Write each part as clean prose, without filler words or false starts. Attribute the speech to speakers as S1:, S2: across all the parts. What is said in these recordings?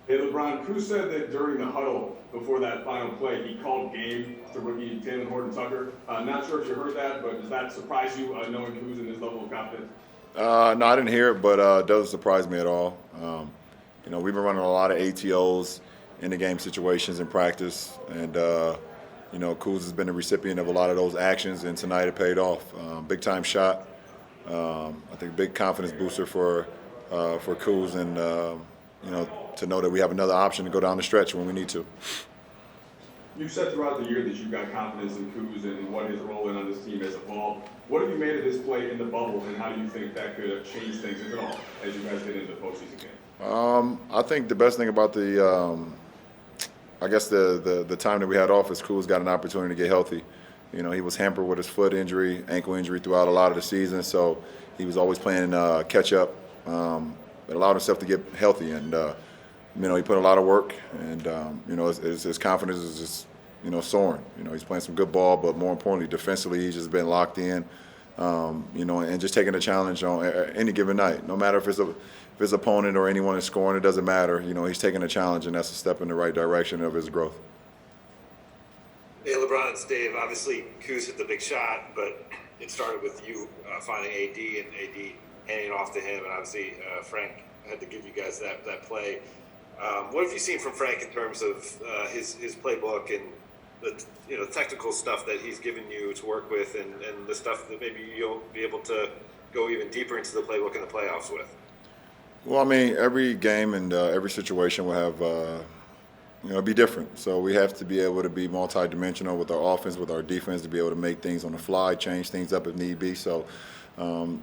S1: Hey, LeBron, Cruz said that during the huddle before that final play, he called game to rookie Taylor Horton-Tucker. Not sure if you heard that, but does that surprise you, knowing Cruz and his level of confidence?
S2: No, I didn't hear it, but it doesn't surprise me at all. We've been running a lot of ATOs in the game situations in practice, and Kuz has been the recipient of a lot of those actions, and tonight it paid off. Big time shot. I think big confidence booster for Kuz, and to know that we have another option to go down the stretch when we need to.
S1: You've said throughout the year that you've got confidence in Kuz and what his role in on this team has evolved. What have you made of this play in the bubble, and how do you think that could have changed things, if at all, as you guys get into the postseason game?
S2: I think the best thing about the time that we had off is Kuz got an opportunity to get healthy. He was hampered with his foot injury, ankle injury throughout a lot of the season, so he was always playing catch up. It allowed himself to get healthy, and he put a lot of work, and his confidence is just soaring. He's playing some good ball, but more importantly, defensively, he's just been locked in. And just taking a challenge on any given night, no matter if it's his opponent or anyone is scoring, it doesn't matter. He's taking a challenge, and that's a step in the right direction of his growth.
S3: Hey, LeBron, it's Dave. Obviously, Kuz hit the big shot, but it started with you finding AD and AD handing it off to him, and obviously Frank had to give you guys that play. What have you seen from Frank in terms of his playbook and the technical stuff that he's given you to work with, and the stuff that maybe you'll be able to go even deeper into the playbook in the playoffs with?
S2: Well, I mean, every game and every situation will have, be different. So we have to be able to be multidimensional with our offense, with our defense, to be able to make things on the fly, change things up if need be. So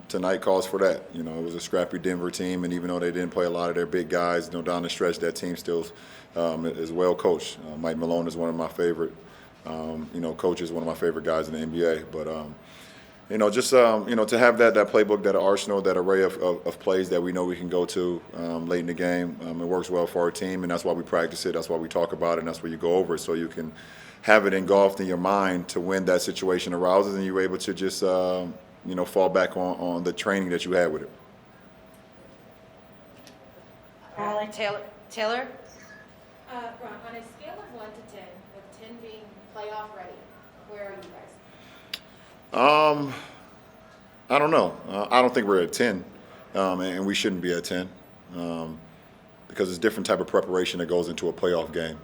S2: tonight calls for that. It was a scrappy Denver team, and even though they didn't play a lot of their big guys, down the stretch, that team still is well coached. Mike Malone is one of my favorite, coaches, one of my favorite guys in the NBA. But to have that playbook, that arsenal, that array of plays that we know we can go to late in the game, it works well for our team, and that's why we practice it. That's why we talk about it, and that's where you go over it, so you can have it engulfed in your mind to when that situation arises, and you're able to just fall back on the training that you had with it.
S4: Taylor?
S5: Ron, on a scale of 1 to 10, with 10 being playoff ready, where are you guys?
S2: I don't know. I don't think we're at 10, and we shouldn't be at 10, because it's a different type of preparation that goes into a playoff game.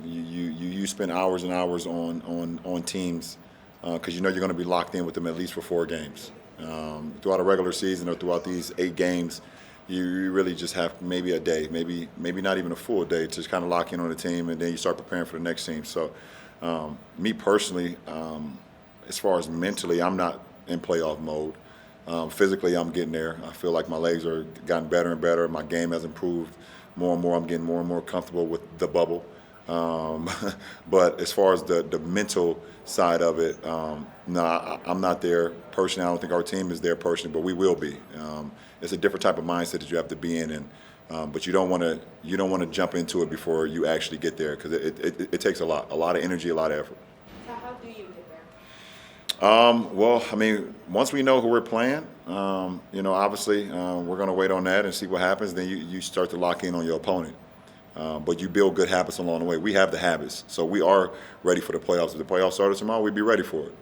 S2: You spend hours and hours on teams because you're going to be locked in with them at least for 4 games. Throughout a regular season or throughout these 8 games, you really just have maybe a day, maybe not even a full day, to just kind of lock in on the team, and then you start preparing for the next team. So, me personally, as far as mentally, I'm not in playoff mode. Physically, I'm getting there. I feel like my legs are gotten better and better. My game has improved more and more. I'm getting more and more comfortable with the bubble. But as far as the mental side of it, no, I'm not there personally. I don't think our team is there personally, but we will be. It's a different type of mindset that you have to be in, and but you don't want to jump into it before you actually get there, because it takes a lot of energy, a lot of effort.
S5: So how do you get there?
S2: Well, I mean, once we know who we're playing, obviously we're going to wait on that and see what happens. Then you start to lock in on your opponent. But you build good habits along the way. We have the habits, so we are ready for the playoffs. If the playoffs started tomorrow, we'd be ready for it,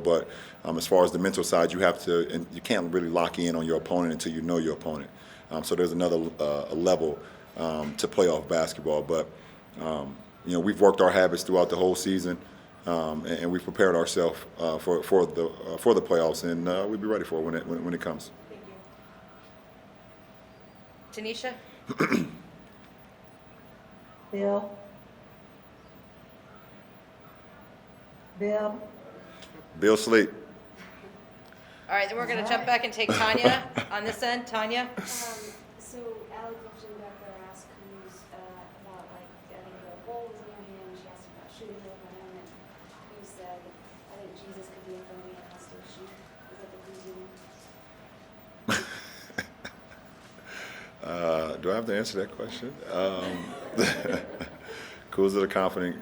S2: But as far as the mental side, you have to, and you can't really lock in on your opponent until you know your opponent. So there's another level to playoff basketball. But we've worked our habits throughout the whole season, and we've prepared ourselves for the playoffs, and we'll be ready for it when it comes.
S5: Thank you.
S4: Tanisha?
S6: Bill?
S2: Bill sleep.
S4: All right, then we're going to jump back and take Tanya on this end. Tanya?
S7: So Allie Clifton back there asked Cruz about I think the ball was near him. She asked him about shooting over him, and Cruz said, "I think Jesus could be in front of me and I'll still shoot." Is that the Cruz meaning?
S2: Do I have to answer that question? Kuz is a confident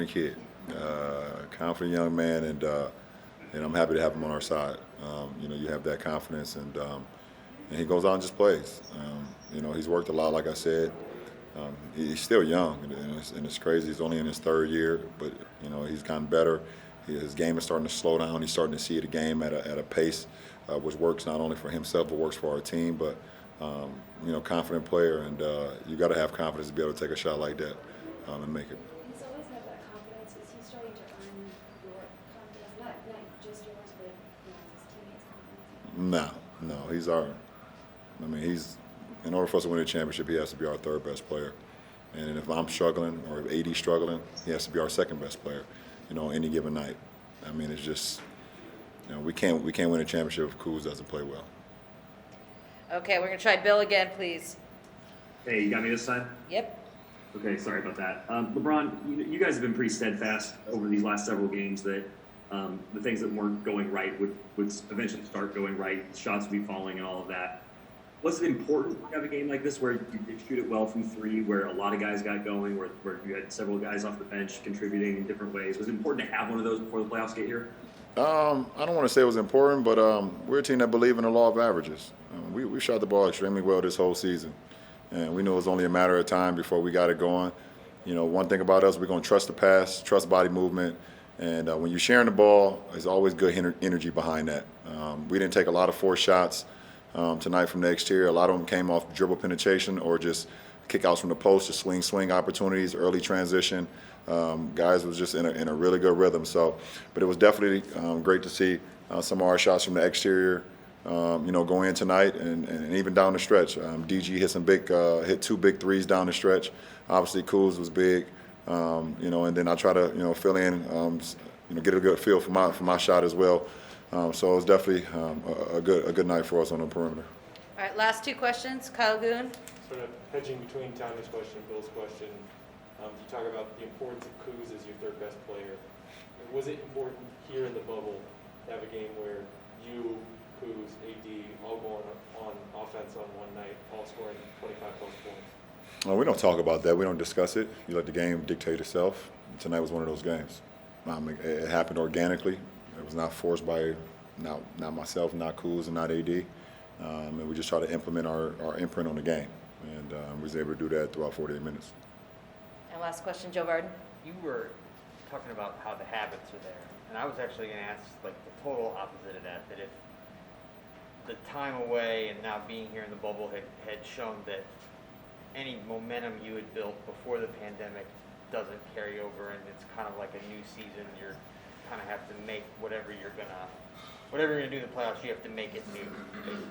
S2: kid, confident young man, and I'm happy to have him on our side. You have that confidence, and and he goes out and just plays. He's worked a lot, like I said. He's still young, and it's crazy. He's only in his third year, but he's gotten better. His game is starting to slow down. He's starting to see the game at a pace which works not only for himself but works for our team. But confident player, and you got to have confidence to be able to take a shot like that and make it.
S7: He's always had that confidence. Is he starting to earn your confidence? Not just yours, but his teammates' confidence?
S2: No, he's our. He's in order for us to win a championship, he has to be our third best player. And if I'm struggling or if AD's struggling, he has to be our second best player. Any given night. It's just we can't win a championship if Kuz doesn't play well.
S4: Okay, we're gonna try Bill again, please.
S6: Hey, you got me this time?
S4: Yep.
S6: Okay, sorry about that. LeBron, you guys have been pretty steadfast over these last several games that the things that weren't going right would eventually start going right, shots would be falling and all of that. Was it important to have a game like this where you did shoot it well from three, where a lot of guys got going, where you had several guys off the bench contributing in different ways? Was it important to have one of those before the playoffs get here?
S2: I don't want to say it was important, but we're a team that believe in the law of averages. We shot the ball extremely well this whole season, and we knew it was only a matter of time before we got it going. One thing about us, we're going to trust the pass, trust body movement, and when you're sharing the ball, there's always good energy behind that. We didn't take a lot of forced shots tonight from the exterior. A lot of them came off dribble penetration or just kickouts from the post to swing opportunities, early transition. Guys was just in a really good rhythm. But it was definitely great to see some of our shots from the exterior, go in tonight and even down the stretch. DG hit two big threes down the stretch. Obviously, Kuz was big, and then I try to fill in, get a good feel for my shot as well. So it was definitely a good night for us on the perimeter.
S4: All right, last two questions. Kyle Goon.
S8: Sort of hedging between Tanya's question and Bill's question, you talk about the importance of Kuz as your third best player. Was it important here in the bubble to have a game where you, Kuz, AD, all going on offense on one night, all scoring 25 plus points?
S2: Well, we don't talk about that. We don't discuss it. You let the game dictate itself. Tonight was one of those games. It happened organically. It was not forced by not myself, not Kuz, and not AD. And we just try to implement our imprint on the game. And we was able to do that throughout 48 minutes.
S4: And last question, Joe Varden.
S9: You were talking about how the habits are there, and I was actually going to ask like the total opposite of that. That if the time away and now being here in the bubble had shown that any momentum you had built before the pandemic doesn't carry over, and it's kind of like a new season. You're kind of have to make whatever you're gonna do in the playoffs. You have to make it new. Basically.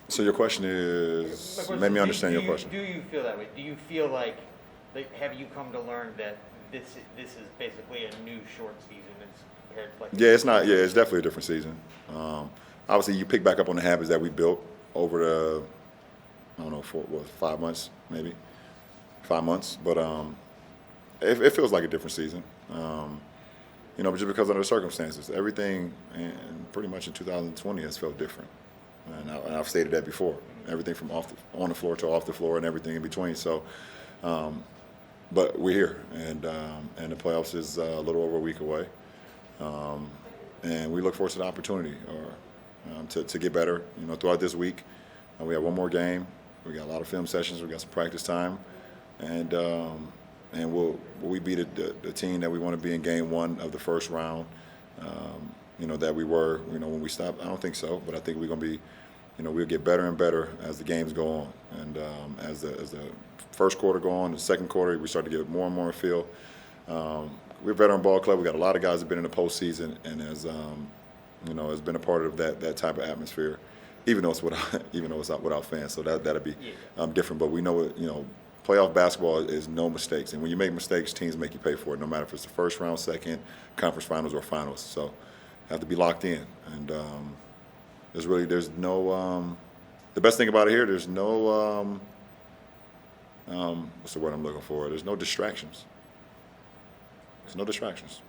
S2: So your question is, let me understand your question.
S9: Do you feel that way? Do you feel like have you come to learn that this is basically a new short season as compared to like?
S2: Yeah, it's not. Yeah, it's definitely a different season. Obviously, you pick back up on the habits that we built over the, 5 months, maybe 5 months. But it feels like a different season. But just because of the circumstances, everything, and pretty much in 2020 has felt different. And I've stated that before. Everything from on the floor to off the floor and everything in between. So, but we're here, and the playoffs is a little over a week away, and we look forward to the opportunity to get better. Throughout this week, we have one more game. We got a lot of film sessions. We got some practice time, and will we be the team that we want to be in Game 1 of the first round? That we were, when we stopped. I don't think so, but I think we're going to be, we'll get better and better as the games go on, and as the first quarter go on, the second quarter we start to get more and more feel. We're a veteran ball club. We got a lot of guys that have been in the postseason, and has been a part of that type of atmosphere, even though it's without fans. So that'll be different. But we know playoff basketball is no mistakes, and when you make mistakes, teams make you pay for it, no matter if it's the first round, second, conference finals, or finals. So have to be locked in, and there's no the best thing about it here, there's no what's the word I'm looking for? There's no distractions. There's no distractions.